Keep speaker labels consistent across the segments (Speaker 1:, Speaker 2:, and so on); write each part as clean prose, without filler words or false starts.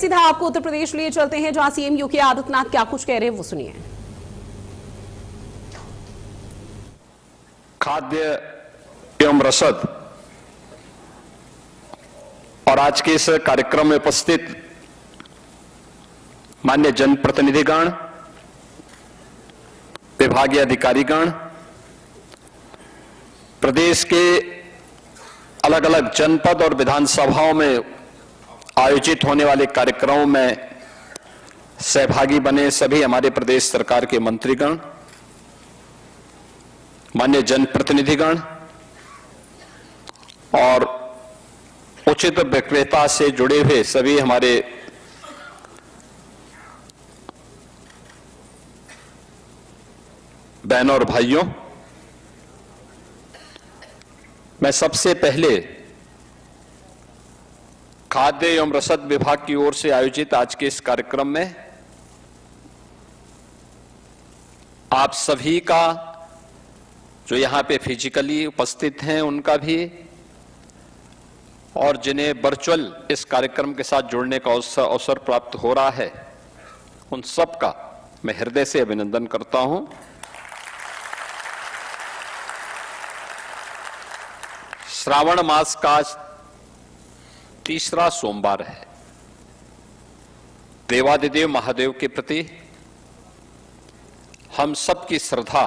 Speaker 1: सीधा आपको उत्तर प्रदेश लिए चलते हैं, जहां सीएम योगी आदित्यनाथ क्या कुछ कह रहे हैं वो सुनिए।
Speaker 2: खाद्य एवं रसद और आज के इस कार्यक्रम में उपस्थित माननीय जनप्रतिनिधिगण, विभागीय अधिकारीगण, प्रदेश के अलग अलग जनपद और विधानसभाओं में आयोजित होने वाले कार्यक्रमों में सहभागी बने सभी हमारे प्रदेश सरकार के मंत्रीगण, माननीय जनप्रतिनिधिगण और उचित विक्रेता से जुड़े हुए सभी हमारे बहनों और भाइयों, मैं सबसे पहले खाद्य एवं रसद विभाग की ओर से आयोजित आज के इस कार्यक्रम में आप सभी का, जो यहां पे फिजिकली उपस्थित हैं उनका भी, और जिन्हें वर्चुअल इस कार्यक्रम के साथ जुड़ने का अवसर प्राप्त हो रहा है, उन सब का मैं हृदय से अभिनंदन करता हूं। श्रावण मास का तीसरा सोमवार है। देवादिदेव महादेव के प्रति हम सबकी श्रद्धा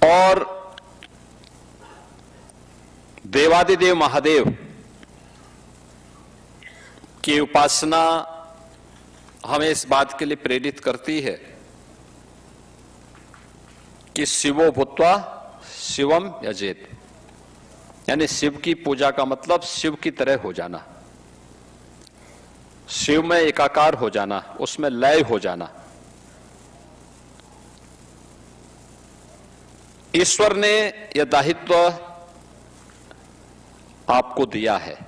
Speaker 2: और देवादिदेव महादेव की उपासना हमें इस बात के लिए प्रेरित करती है कि शिवो भूत्वा शिवम यजेत, यानी शिव की पूजा का मतलब शिव की तरह हो जाना, शिव में एकाकार हो जाना, उसमें लय हो जाना। ईश्वर ने यह दायित्व आपको दिया है।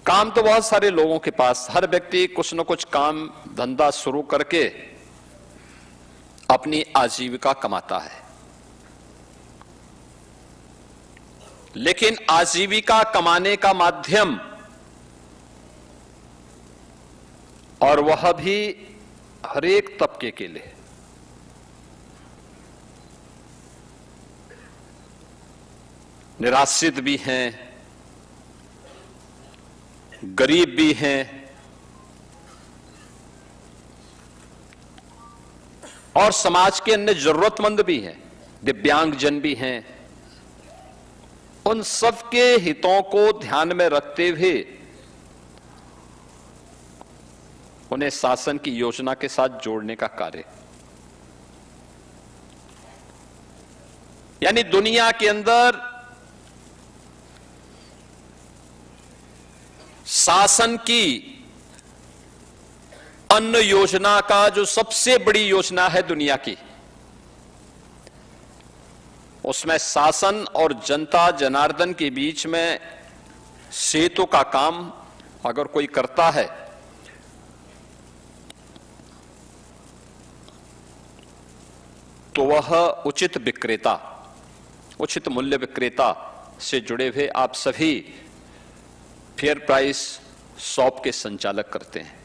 Speaker 2: काम तो बहुत सारे लोगों के पास, हर व्यक्ति कुछ न कुछ काम धंधा शुरू करके अपनी आजीविका कमाता है, लेकिन आजीविका कमाने का माध्यम, और वह भी हर एक तबके के लिए, निराश्रित भी हैं, गरीब भी हैं और समाज के अन्य जरूरतमंद भी हैं, दिव्यांगजन भी हैं, उन सबके हितों को ध्यान में रखते हुए उन्हें शासन की योजना के साथ जोड़ने का कार्य, यानी दुनिया के अंदर शासन की अन्न योजना का जो सबसे बड़ी योजना है दुनिया की, उसमें शासन और जनता जनार्दन के बीच में सेतु का काम अगर कोई करता है तो वह उचित विक्रेता, उचित मूल्य विक्रेता से जुड़े हुए आप सभी फेयर प्राइस शॉप के संचालक करते हैं।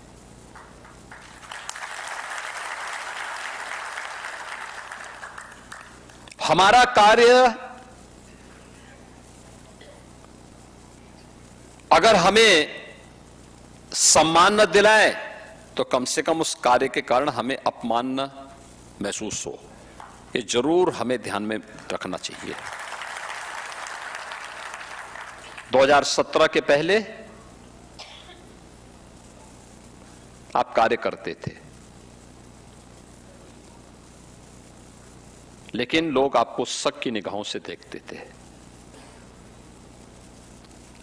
Speaker 2: हमारा कार्य अगर हमें सम्मान न दिलाए तो कम से कम उस कार्य के कारण हमें अपमान न महसूस हो, ये जरूर हमें ध्यान में रखना चाहिए। 2017 के पहले आप कार्य करते थे, लेकिन लोग आपको शक की निगाहों से देखते थे,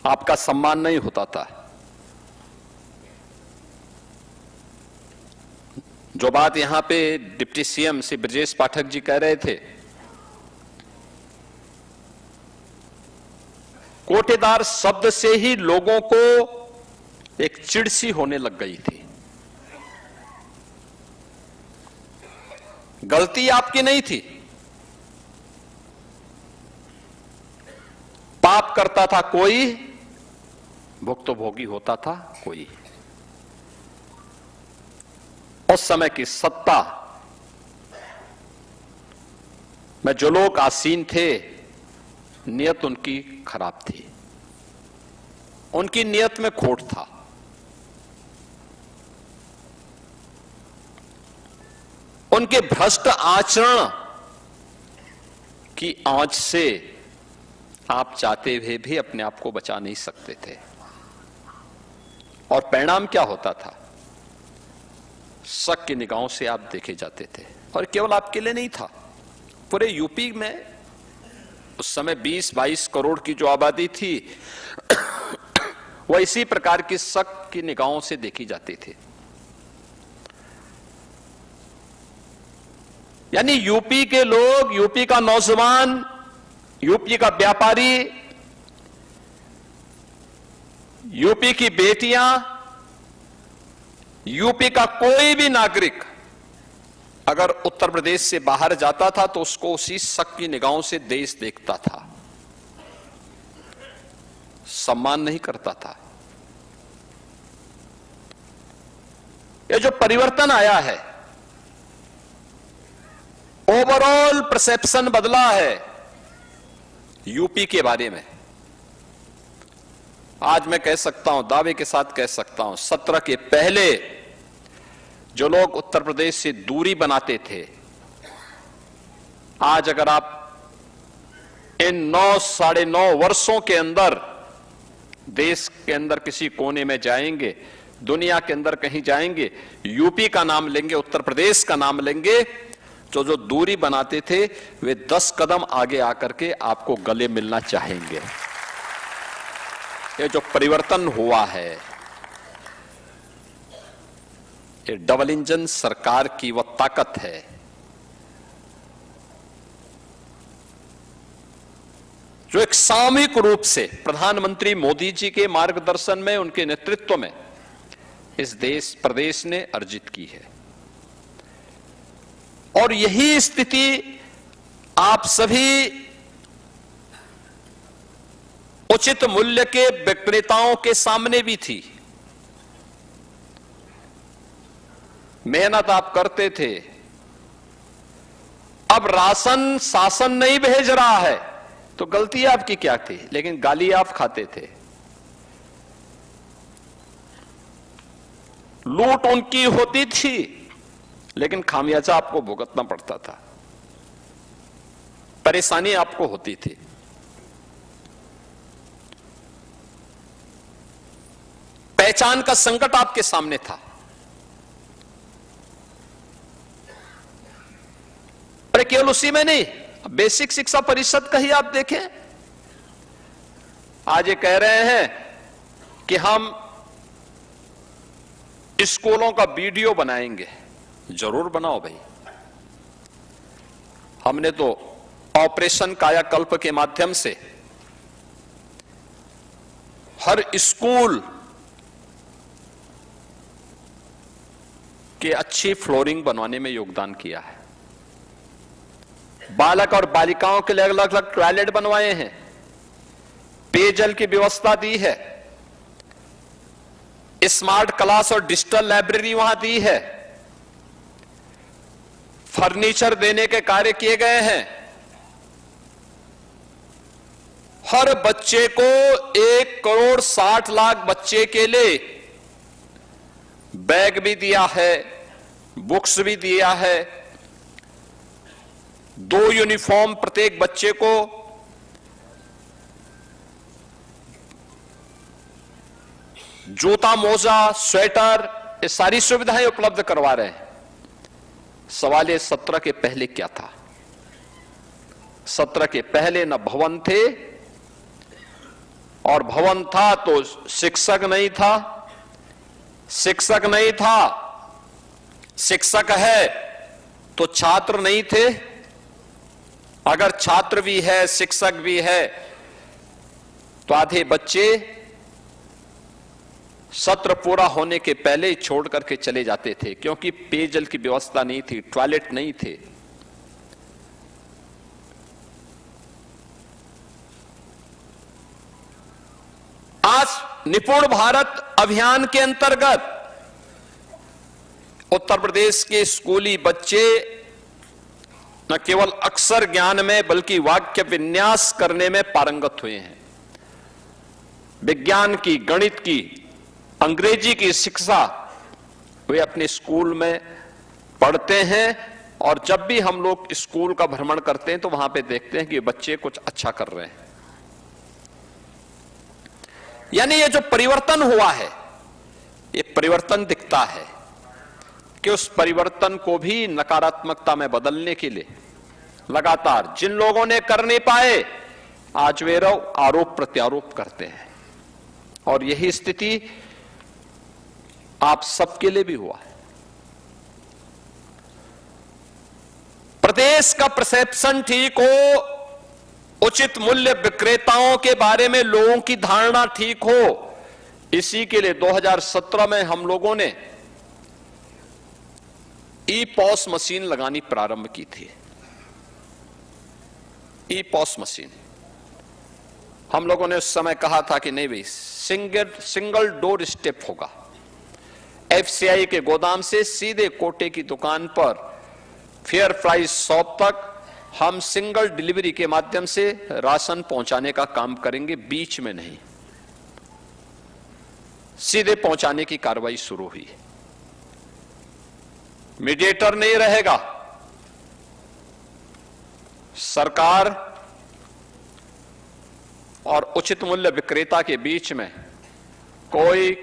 Speaker 2: आपका सम्मान नहीं होता था। जो बात यहां पे डिप्टी सीएम श्री ब्रजेश पाठक जी कह रहे थे, कोटेदार शब्द से ही लोगों को एक चिढ़ सी होने लग गई थी। गलती आपकी नहीं थी, पाप करता था कोई, भुक्तभोगी होता था कोई। उस समय की सत्ता में जो लोग आसीन थे, नियत उनकी खराब थी, उनकी नियत में खोट था। उनके भ्रष्ट आचरण की आंच से आप चाहते हुए भी अपने आप को बचा नहीं सकते थे। और परिणाम क्या होता था? शक की निगाहों से आप देखे जाते थे। और केवल आपके लिए नहीं था, पूरे यूपी में उस समय 20-22 करोड़ की जो आबादी थी वह इसी प्रकार की शक की निगाहों से देखी जाती थी। यानी यूपी के लोग, यूपी का नौजवान, यूपी का व्यापारी, यूपी की बेटियां, यूपी का कोई भी नागरिक अगर उत्तर प्रदेश से बाहर जाता था तो उसको उसी शक की निगाहों से देश देखता था, सम्मान नहीं करता था। ये जो परिवर्तन आया है, ओवरऑल परसेप्शन बदला है यूपी के बारे में। आज मैं कह सकता हूं, दावे के साथ कह सकता हूं, 17 के पहले जो लोग उत्तर प्रदेश से दूरी बनाते थे, आज अगर आप इन 9-9.5 वर्षों के अंदर देश के अंदर किसी कोने में जाएंगे, दुनिया के अंदर कहीं जाएंगे, यूपी का नाम लेंगे, उत्तर प्रदेश का नाम लेंगे, तो जो दूरी बनाते थे वे 10 कदम आगे आकर के आपको गले मिलना चाहेंगे। ये जो परिवर्तन हुआ है, ये डबल इंजन सरकार की वह ताकत है जो एक सामूहिक रूप से प्रधानमंत्री मोदी जी के मार्गदर्शन में, उनके नेतृत्व में इस प्रदेश ने अर्जित की है। और यही स्थिति आप सभी उचित मूल्य के विक्रेताओं के सामने भी थी। मेहनत आप करते थे, अब राशन शासन नहीं भेज रहा है तो गलती आपकी क्या थी, लेकिन गाली आप खाते थे। लूट उनकी होती थी लेकिन खामियाजा आपको भुगतना पड़ता था, परेशानी आपको होती थी। पहचान का संकट आपके सामने था। पर केवल उसी में नहीं, बेसिक शिक्षा परिषद का ही आप देखें, आज ये कह रहे हैं कि हम स्कूलों का वीडियो बनाएंगे। जरूर बनाओ भाई। हमने तो ऑपरेशन कायाकल्प के माध्यम से हर स्कूल के अच्छी फ्लोरिंग बनवाने में योगदान किया है। बालक और बालिकाओं के लिए अलग अलग टॉयलेट बनवाए हैं, पेयजल की व्यवस्था दी है, स्मार्ट क्लास और डिजिटल लाइब्रेरी वहां दी है, फर्नीचर देने के कार्य किए गए हैं। हर बच्चे को 1,60,00,000 बच्चे के लिए बैग भी दिया है, बुक्स भी दिया है, 2 यूनिफॉर्म प्रत्येक बच्चे को, जूता, मोजा, स्वेटर, ये सारी सुविधाएं उपलब्ध करवा रहे हैं। सवाल ये 17 के पहले क्या था? 17 के पहले न भवन थे, और भवन था तो शिक्षक नहीं था, शिक्षक नहीं था, शिक्षक है तो छात्र नहीं थे, अगर छात्र भी है शिक्षक भी है तो आधे बच्चे सत्र पूरा होने के पहले ही छोड़ करके चले जाते थे, क्योंकि पेयजल की व्यवस्था नहीं थी, टॉयलेट नहीं थे। विकास निपुण भारत अभियान के अंतर्गत उत्तर प्रदेश के स्कूली बच्चे न केवल अक्षर ज्ञान में बल्कि वाक्य विन्यास करने में पारंगत हुए हैं। विज्ञान की, गणित की, अंग्रेजी की शिक्षा वे अपने स्कूल में पढ़ते हैं और जब भी हम लोग स्कूल का भ्रमण करते हैं तो वहां पे देखते हैं कि बच्चे कुछ अच्छा कर रहे हैं। यानी ये जो परिवर्तन हुआ है, ये परिवर्तन दिखता है कि उस परिवर्तन को भी नकारात्मकता में बदलने के लिए लगातार जिन लोगों ने कर नहीं पाए, आज वे आरोप प्रत्यारोप करते हैं। और यही स्थिति आप सबके लिए भी हुआ है। प्रदेश का परसेप्शन ठीक हो, उचित मूल्य विक्रेताओं के बारे में लोगों की धारणा ठीक हो, इसी के लिए 2017 में हम लोगों ने ई पॉस मशीन लगानी प्रारंभ की थी। ई पॉस मशीन हम लोगों ने उस समय कहा था कि नहीं भाई, सिंगल डोर स्टेप होगा। एफसीआई के गोदाम से सीधे कोटे की दुकान पर फेयर प्राइस शॉप तक हम सिंगल डिलीवरी के माध्यम से राशन पहुंचाने का काम करेंगे, बीच में नहीं, सीधे पहुंचाने की कार्रवाई शुरू हुई। मीडिएटर नहीं रहेगा। सरकार और उचित मूल्य विक्रेता के बीच में कोई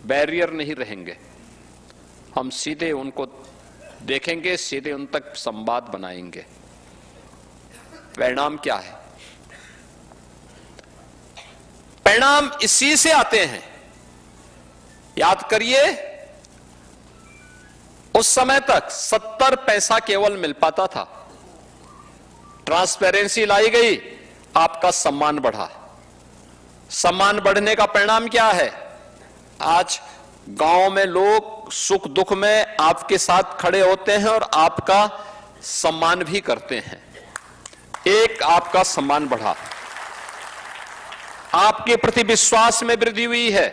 Speaker 2: बैरियर नहीं रहेंगे। हम सीधे उनको देखेंगे, सीधे उन तक संवाद बनाएंगे। परिणाम क्या है? परिणाम इसी से आते हैं। याद करिए, उस समय तक 70 पैसा केवल मिल पाता था। ट्रांसपेरेंसी लाई गई, आपका सम्मान बढ़ा। सम्मान बढ़ने का परिणाम क्या है? आज गांव में लोग सुख दुख में आपके साथ खड़े होते हैं और आपका सम्मान भी करते हैं। एक, आपका सम्मान बढ़ा, आपके प्रति विश्वास में वृद्धि हुई है।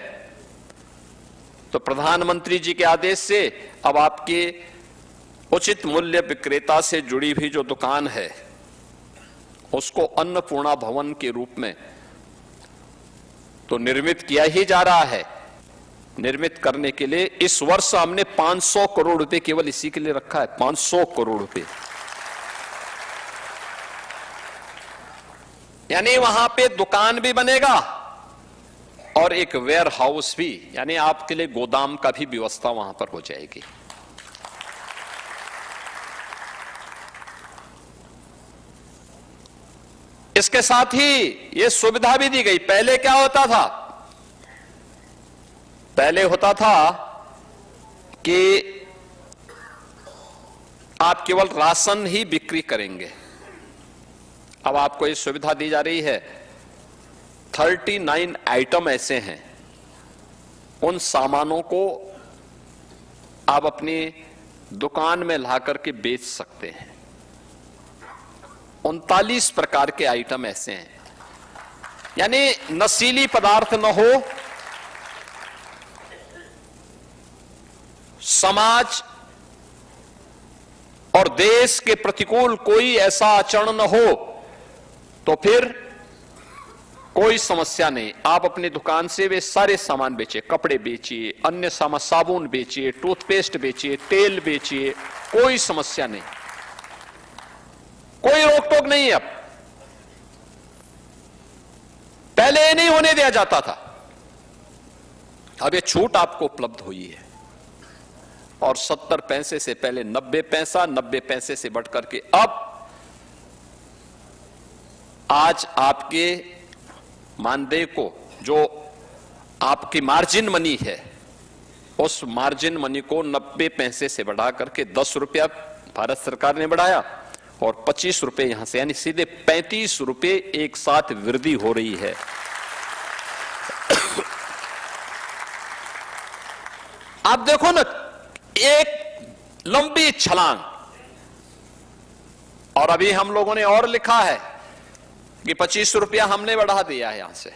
Speaker 2: तो प्रधानमंत्री जी के आदेश से अब आपके उचित मूल्य विक्रेता से जुड़ी हुई जो दुकान है, उसको अन्नपूर्णा भवन के रूप में तो निर्मित किया ही जा रहा है। निर्मित करने के लिए इस वर्ष हमने 500 करोड़ रुपए केवल इसी के लिए रखा है। 500 करोड़ रुपए, यानी वहां पे दुकान भी बनेगा और एक वेयर हाउस भी, यानी आपके लिए गोदाम का भी व्यवस्था वहां पर हो जाएगी। इसके साथ ही यह सुविधा भी दी गई। पहले क्या होता था? पहले होता था कि आप केवल राशन ही बिक्री करेंगे। अब आपको ये सुविधा दी जा रही है। 39 आइटम ऐसे हैं, उन सामानों को आप अपनी दुकान में ला करके बेच सकते हैं। 39 प्रकार के आइटम ऐसे हैं, यानी नशीली पदार्थ न हो, समाज और देश के प्रतिकूल कोई ऐसा आचरण न हो, तो फिर कोई समस्या नहीं। आप अपनी दुकान से वे सारे सामान बेचिए, कपड़े बेचिए, अन्य सामान, साबुन बेचिए, टूथपेस्ट बेचिए, तेल बेचिए, कोई समस्या नहीं, कोई रोक टोक नहीं है। अब पहले ये नहीं होने दिया जाता था, अब ये छूट आपको उपलब्ध हुई है। और 70 पैसे से पहले 90 पैसा, 90 पैसे से बढ़कर के अब आज आपके मानदेय को, जो आपकी मार्जिन मनी है, उस मार्जिन मनी को 90 पैसे से बढ़ा करके 10 रुपया भारत सरकार ने बढ़ाया और 25 रुपए यहां से, यानी सीधे 35 रुपए एक साथ वृद्धि हो रही है। आप देखो ना, एक लंबी छलांग। और अभी हम लोगों ने और लिखा है कि 25 रुपया हमने बढ़ा दिया है यहां से।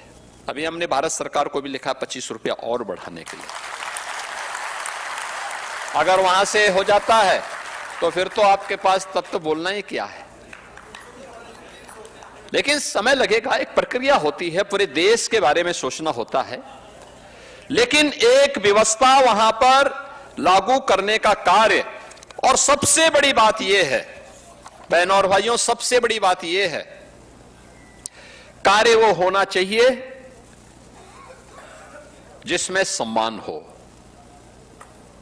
Speaker 2: अभी हमने भारत सरकार को भी लिखा 25 रुपया और बढ़ाने के लिए। अगर वहां से हो जाता है तो फिर तो आपके पास तब तो बोलना ही क्या है। लेकिन समय लगेगा, एक प्रक्रिया होती है, पूरे देश के बारे में सोचना होता है। लेकिन एक व्यवस्था वहां पर लागू करने का कार्य, और सबसे बड़ी बात यह है बहनों और भाइयों, सबसे बड़ी बात यह है, कार्य वो होना चाहिए जिसमें सम्मान हो।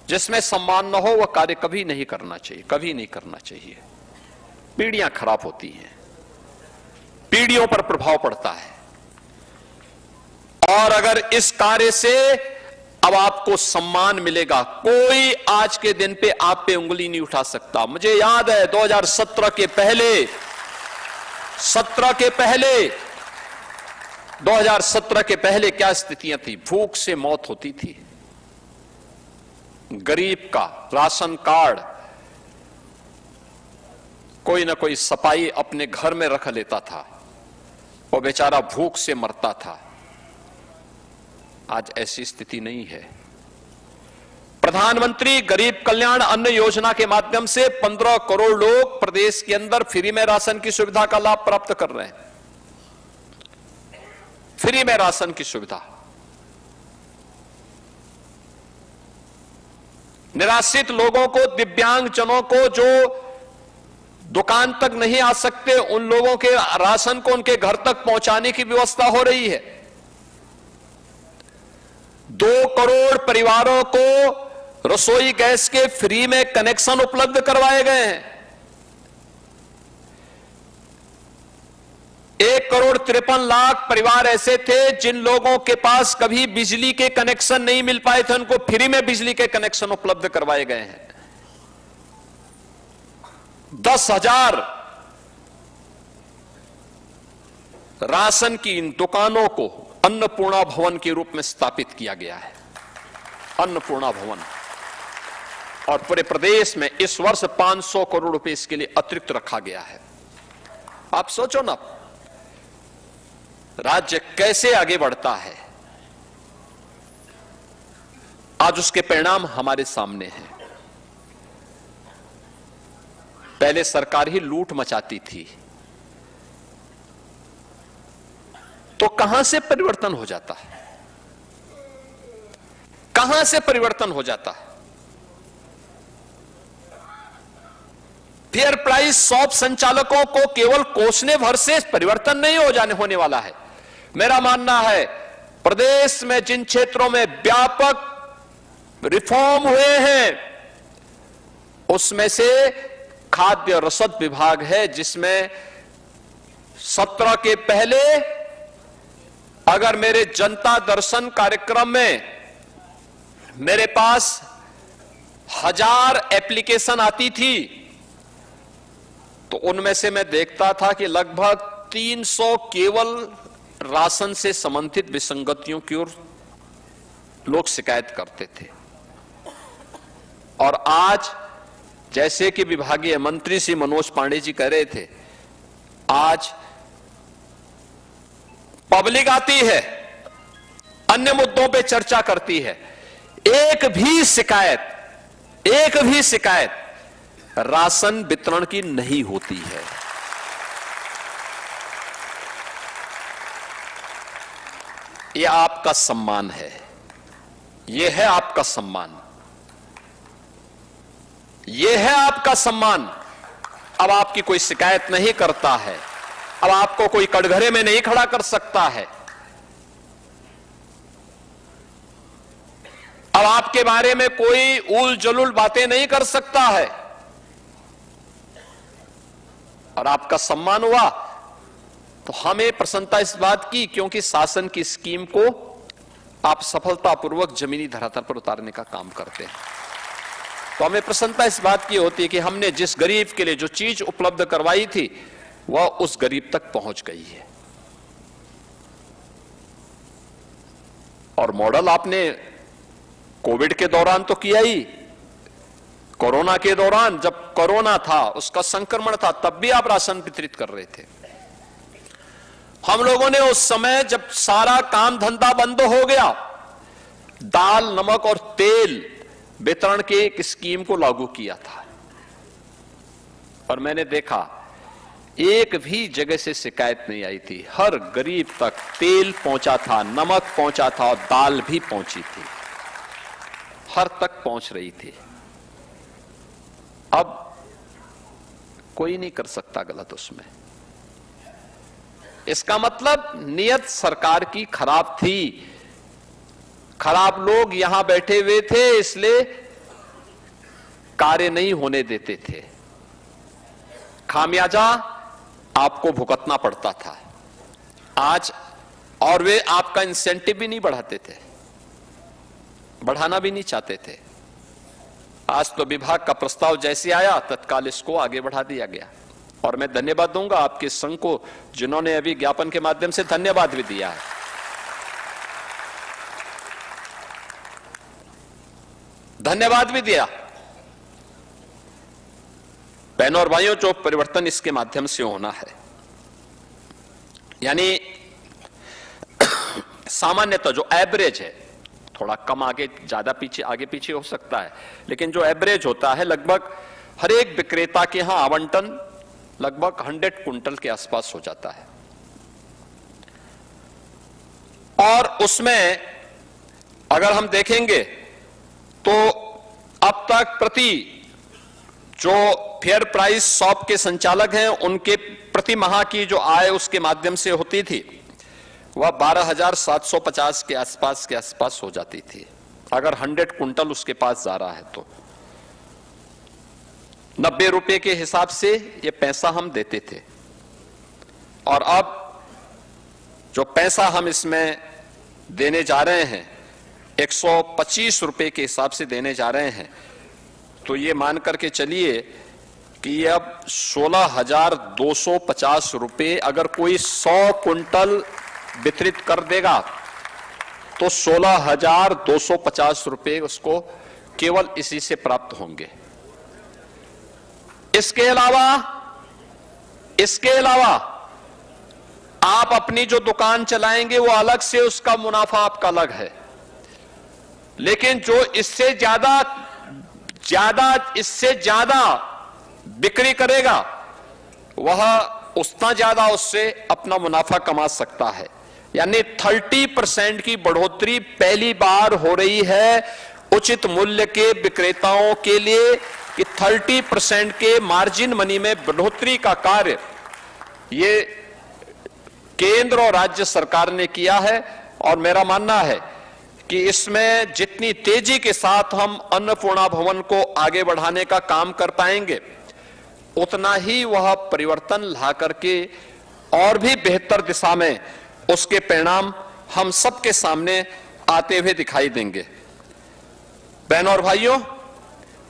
Speaker 2: जिसमें सम्मान न हो वह कार्य कभी नहीं करना चाहिए, कभी नहीं करना चाहिए। पीढ़ियां खराब होती हैं, पीढ़ियों पर प्रभाव पड़ता है। और अगर इस कार्य से अब आपको सम्मान मिलेगा, कोई आज के दिन पे आप पे उंगली नहीं उठा सकता। मुझे याद है 2017 के पहले 2017 के पहले क्या स्थितियां थी। भूख से मौत होती थी, गरीब का राशन कार्ड कोई ना कोई सपाई अपने घर में रख लेता था, वो बेचारा भूख से मरता था। आज ऐसी स्थिति नहीं है। प्रधानमंत्री गरीब कल्याण अन्न योजना के माध्यम से 15 करोड़ लोग प्रदेश के अंदर फ्री में राशन की सुविधा का लाभ प्राप्त कर रहे हैं। फ्री में राशन की सुविधा। निराश्रित लोगों को, दिव्यांगजनों को जो दुकान तक नहीं आ सकते, उन लोगों के राशन को उनके घर तक पहुंचाने की व्यवस्था हो रही है। 2 करोड़ परिवारों को रसोई गैस के फ्री में कनेक्शन उपलब्ध करवाए गए हैं। 1,53,00,000 परिवार ऐसे थे जिन लोगों के पास कभी बिजली के कनेक्शन नहीं मिल पाए थे, उनको फ्री में बिजली के कनेक्शन उपलब्ध करवाए गए हैं। 10,000 राशन की इन दुकानों को अन्नपूर्णा भवन के रूप में स्थापित किया गया है। अन्नपूर्णा भवन। और पूरे प्रदेश में इस वर्ष 500 करोड़ रुपए इसके लिए अतिरिक्त रखा गया है। आप सोचो ना, राज्य कैसे आगे बढ़ता है। आज उसके परिणाम हमारे सामने हैं। पहले सरकार ही लूट मचाती थी, तो कहां से परिवर्तन हो जाता है, कहां से परिवर्तन हो जाता है। फेयर प्राइस शॉप संचालकों को केवल कोसने भर से परिवर्तन नहीं होने वाला है। मेरा मानना है प्रदेश में जिन क्षेत्रों में व्यापक रिफॉर्म हुए हैं उसमें से खाद्य रसद विभाग है, जिसमें 17 के पहले अगर मेरे जनता दर्शन कार्यक्रम में मेरे पास 1000 एप्लीकेशन आती थी तो उनमें से मैं देखता था कि लगभग 300 केवल राशन से संबंधित विसंगतियों की ओर लोग शिकायत करते थे। और आज जैसे कि विभागीय मंत्री श्री मनोज पांडे जी कह रहे थे, आज पब्लिक आती है, अन्य मुद्दों पे चर्चा करती है, एक भी शिकायत राशन वितरण की नहीं होती है। यह आपका सम्मान है, यह है आपका सम्मान, यह है आपका सम्मान। अब आपकी कोई शिकायत नहीं करता है, अब आपको कोई कटघरे में नहीं खड़ा कर सकता है, अब आपके बारे में कोई उल जलूल बातें नहीं कर सकता है, और आपका सम्मान हुआ तो हमें प्रसन्नता इस बात की, क्योंकि शासन की स्कीम को आप सफलतापूर्वक जमीनी धरातल पर उतारने का काम करते हैं। तो हमें प्रसन्नता इस बात की होती है कि हमने जिस गरीब के लिए जो चीज उपलब्ध करवाई थी वह उस गरीब तक पहुंच गई है। और मॉडल आपने कोविड के दौरान तो किया ही, कोरोना के दौरान जब कोरोना था, उसका संक्रमण था, तब भी आप राशन वितरित कर रहे थे। हम लोगों ने उस समय जब सारा काम धंधा बंद हो गया, दाल, नमक और तेल वितरण के एक स्कीम को लागू किया था, और मैंने देखा एक भी जगह से शिकायत नहीं आई थी। हर गरीब तक तेल पहुंचा था, नमक पहुंचा था और दाल भी पहुंची थी, हर तक पहुंच रही थी। अब कोई नहीं कर सकता गलत उसमें। इसका मतलब नियत सरकार की खराब थी, खराब लोग यहां बैठे हुए थे, इसलिए कार्य नहीं होने देते थे। खामियाजा आपको भुगतना पड़ता था आज, और वे आपका इंसेंटिव भी नहीं बढ़ाते थे, बढ़ाना भी नहीं चाहते थे। आज तो विभाग का प्रस्ताव जैसे आया तत्काल इसको आगे बढ़ा दिया गया, और मैं धन्यवाद दूंगा आपके संघ को जिन्होंने अभी ज्ञापन के माध्यम से धन्यवाद भी दिया है। धन्यवाद भी दिया। बहनों और भाइयों, जो परिवर्तन इसके माध्यम से होना है, यानी सामान्यतः जो एवरेज है, थोड़ा कम आगे ज्यादा पीछे आगे पीछे हो सकता है, लेकिन जो एवरेज होता है लगभग हर एक विक्रेता के यहां आवंटन लगभग 100 कुंटल के आसपास हो जाता है। और उसमें अगर हम देखेंगे तो अब तक प्रति जो फेयर प्राइस शॉप के संचालक हैं उनके प्रति माह की जो आय उसके माध्यम से होती थी वह 12,750 के आसपास हो जाती थी। अगर 100 कुंटल उसके पास जा रहा है तो 90 रुपए के हिसाब से ये पैसा हम देते थे, और अब जो पैसा हम इसमें देने जा रहे हैं 125 रुपए के हिसाब से देने जा रहे हैं, तो ये मान करके चलिए कि ये अब 16,250 रुपए, अगर कोई 100 कुंटल वितरित कर देगा तो 16,250 रुपए उसको केवल इसी से प्राप्त होंगे। इसके अलावा आप अपनी जो दुकान चलाएंगे वो अलग से, उसका मुनाफा आपका अलग है, लेकिन जो इससे ज्यादा बिक्री करेगा वह उतना ज्यादा उससे अपना मुनाफा कमा सकता है। यानी 30% की बढ़ोतरी पहली बार हो रही है उचित मूल्य के विक्रेताओं के लिए, कि 30% के मार्जिन मनी में बढ़ोतरी का कार्य ये केंद्र और राज्य सरकार ने किया है। और मेरा मानना है कि इसमें जितनी तेजी के साथ हम अन्नपूर्णा भवन को आगे बढ़ाने का काम कर पाएंगे, उतना ही वह परिवर्तन ला करके और भी बेहतर दिशा में उसके परिणाम हम सबके सामने आते हुए दिखाई देंगे। बहनों और भाइयों,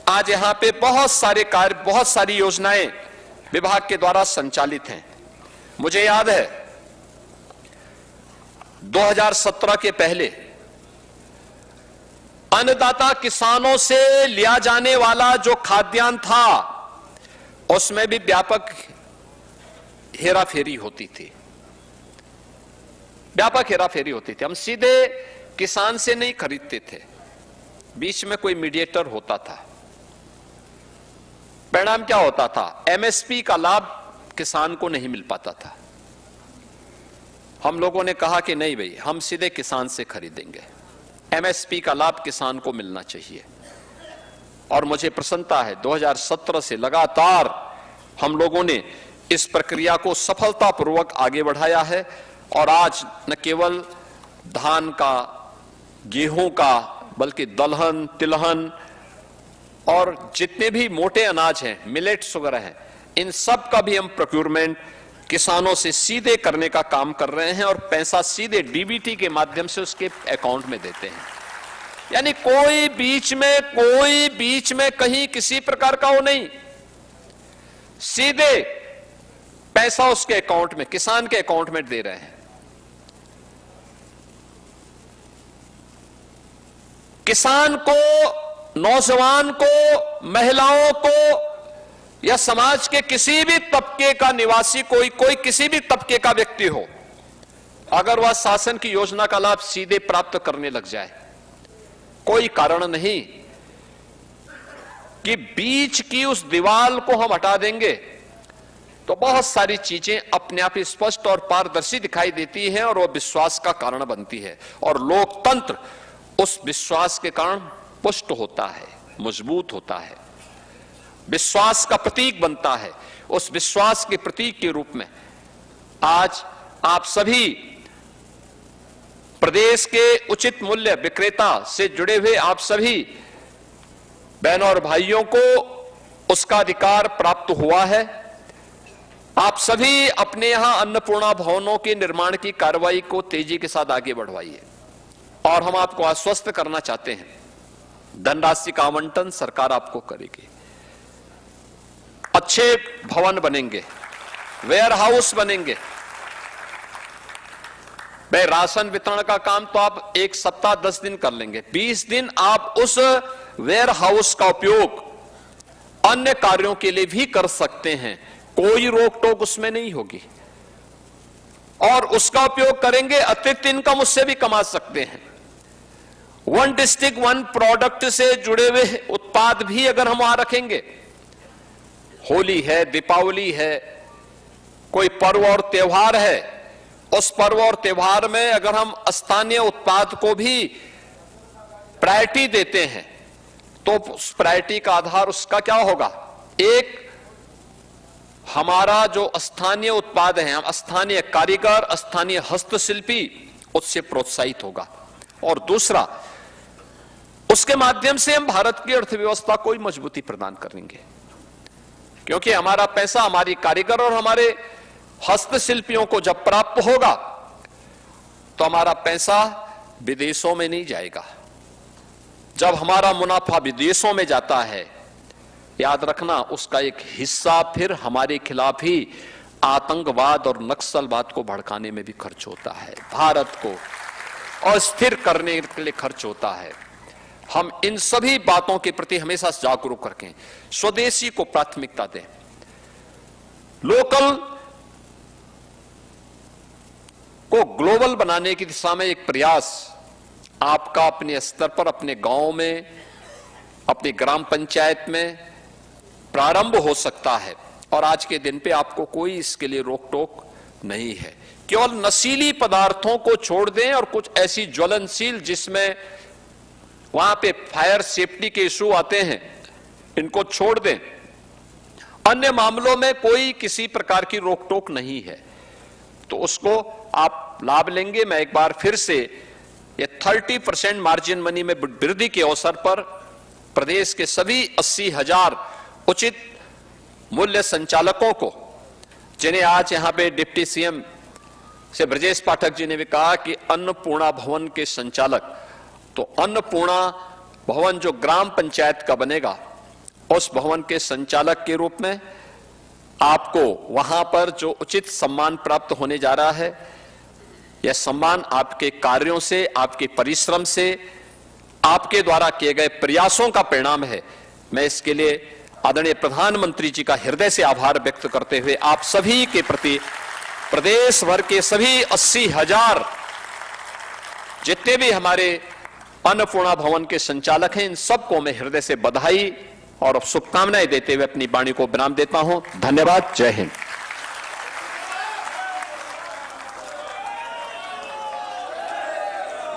Speaker 2: आज यहां पे बहुत सारे कार्य, बहुत सारी योजनाएं विभाग के द्वारा संचालित हैं। मुझे याद है 2017 के पहले अन्नदाता किसानों से लिया जाने वाला जो खाद्यान्न था उसमें भी व्यापक हेराफेरी होती थी, व्यापक हेराफेरी होती थी। हम सीधे किसान से नहीं खरीदते थे, बीच में कोई मीडिएटर होता था। परिणाम क्या होता था? एमएसपी का लाभ किसान को नहीं मिल पाता था। हम लोगों ने कहा कि नहीं भाई, हम सीधे किसान से खरीदेंगे, एमएसपी का लाभ किसान को मिलना चाहिए। और मुझे प्रसन्नता है 2017 से लगातार हम लोगों ने इस प्रक्रिया को सफलतापूर्वक आगे बढ़ाया है, और आज न केवल धान का, गेहूं का, बल्कि दलहन, तिलहन और जितने भी मोटे अनाज हैं, मिलेट्स वगैरह हैं, इन सब का भी हम प्रोक्यूरमेंट किसानों से सीधे करने का काम कर रहे हैं, और पैसा सीधे डीबीटी के माध्यम से उसके अकाउंट में देते हैं। यानी कोई बीच में कहीं किसी प्रकार का वो नहीं, सीधे पैसा उसके अकाउंट में, किसान के अकाउंट में दे रहे हैं। किसान को, नौजवान को, महिलाओं को या समाज के किसी भी तबके का निवासी, कोई किसी भी तबके का व्यक्ति हो, अगर वह शासन की योजना का लाभ सीधे प्राप्त करने लग जाए, कोई कारण नहीं कि बीच की उस दीवार को हम हटा देंगे तो बहुत सारी चीजें अपने आप ही स्पष्ट और पारदर्शी दिखाई देती हैं और वह विश्वास का कारण बनती है और लोकतंत्र उस विश्वास के कारण पुष्ट होता है, मजबूत होता है, विश्वास का प्रतीक बनता है। उस विश्वास के प्रतीक के रूप में आज आप सभी प्रदेश के उचित मूल्य विक्रेता से जुड़े हुए आप सभी बहनों और भाइयों को उसका अधिकार प्राप्त हुआ है। आप सभी अपने यहां अन्नपूर्णा भवनों के निर्माण की कार्रवाई को तेजी के साथ आगे बढ़वाइए और हम आपको आश्वस्त करना चाहते हैं, धनराशि का आवंटन सरकार आपको करेगी। अच्छे भवन बनेंगे, वेयर हाउस बनेंगे। भाई राशन वितरण का काम तो आप 1 सप्ताह 10 दिन कर लेंगे, 20 दिन आप उस वेयर हाउस का उपयोग अन्य कार्यों के लिए भी कर सकते हैं, कोई रोक टोक उसमें नहीं होगी और उसका उपयोग करेंगे, अतिरिक्त इनकम उससे भी कमा सकते हैं। वन डिस्ट्रिक्ट वन प्रोडक्ट से जुड़े हुए उत्पाद भी अगर हम वहां रखेंगे, होली है, दीपावली है, कोई पर्व और त्योहार है, उस पर्व और त्योहार में अगर हम स्थानीय उत्पाद को भी प्रायोरिटी देते हैं तो उस प्रायोरिटी का आधार उसका क्या होगा? एक हमारा जो स्थानीय उत्पाद है, हम स्थानीय कारीगर, स्थानीय हस्तशिल्पी उससे प्रोत्साहित होगा और दूसरा उसके माध्यम से हम भारत की अर्थव्यवस्था को मजबूती प्रदान करेंगे, क्योंकि हमारा पैसा हमारी कारीगर और हमारे हस्तशिल्पियों को जब प्राप्त होगा तो हमारा पैसा विदेशों में नहीं जाएगा। जब हमारा मुनाफा विदेशों में जाता है, याद रखना उसका एक हिस्सा फिर हमारे खिलाफ ही आतंकवाद और नक्सलवाद को भड़काने में भी खर्च होता है, भारत को अस्थिर करने के लिए खर्च होता है। हम इन सभी बातों के प्रति हमेशा जागरूक रखें, स्वदेशी को प्राथमिकता दें, लोकल को ग्लोबल बनाने की दिशा में एक प्रयास आपका अपने स्तर पर, अपने गांव में, अपनी ग्राम पंचायत में प्रारंभ हो सकता है और आज के दिन पे आपको कोई इसके लिए रोक टोक नहीं है। केवल नशीली पदार्थों को छोड़ दें और कुछ ऐसी ज्वलनशील जिसमें वहां पे फायर सेफ्टी के इशू आते हैं, इनको छोड़ दें। अन्य मामलों में कोई किसी प्रकार की रोक टोक नहीं है, तो उसको आप लाभ लेंगे। मैं एक बार फिर से ये 30% मार्जिन मनी में वृद्धि के अवसर पर प्रदेश के सभी 80,000 उचित मूल्य संचालकों को, जिन्हें आज यहां पे डिप्टी सीएम से ब्रजेश पाठक जी ने भी कहा कि अन्नपूर्णा भवन के संचालक, तो अन्नपूर्णा भवन जो ग्राम पंचायत का बनेगा, उस भवन के संचालक के रूप में आपको वहां पर जो उचित सम्मान प्राप्त होने जा रहा है, यह सम्मान आपके कार्यों से, आपके परिश्रम से, आपके द्वारा किए गए प्रयासों का परिणाम है। मैं इसके लिए आदरणीय प्रधानमंत्री जी का हृदय से आभार व्यक्त करते हुए आप सभी के प्रति, प्रदेश भर के सभी 80,000 जितने भी हमारे अन्नपूर्णा भवन के संचालक हैं, इन सबको मैं हृदय से बधाई और शुभकामनाएं देते हुए अपनी वाणी को विराम देता हूं। धन्यवाद। जय हिंद।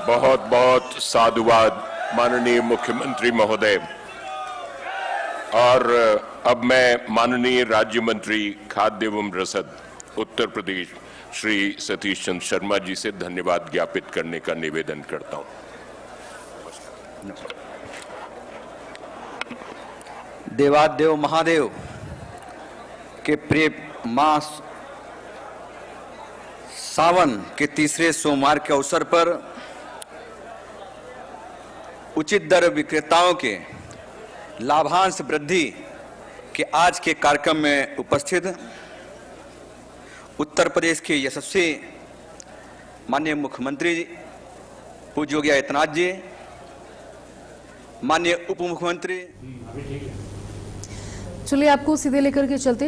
Speaker 3: बहुत बहुत साधुवाद माननीय मुख्यमंत्री महोदय। और अब मैं माननीय राज्य मंत्री खाद्य एवं रसद उत्तर प्रदेश श्री सतीश चंद्र शर्मा जी से धन्यवाद ज्ञापित करने का निवेदन करता हूं।
Speaker 4: देवादेव महादेव के प्रिय मास सावन के तीसरे सोमवार के अवसर पर उचित दर विक्रेताओं के लाभांश वृद्धि के आज के कार्यक्रम में उपस्थित उत्तर प्रदेश के यशस्वी माननीय मुख्यमंत्री पूज्य योगी आदित्यनाथ जी, माननीय उप मुख्यमंत्री,
Speaker 1: चलिए आपको सीधे लेकर के चलते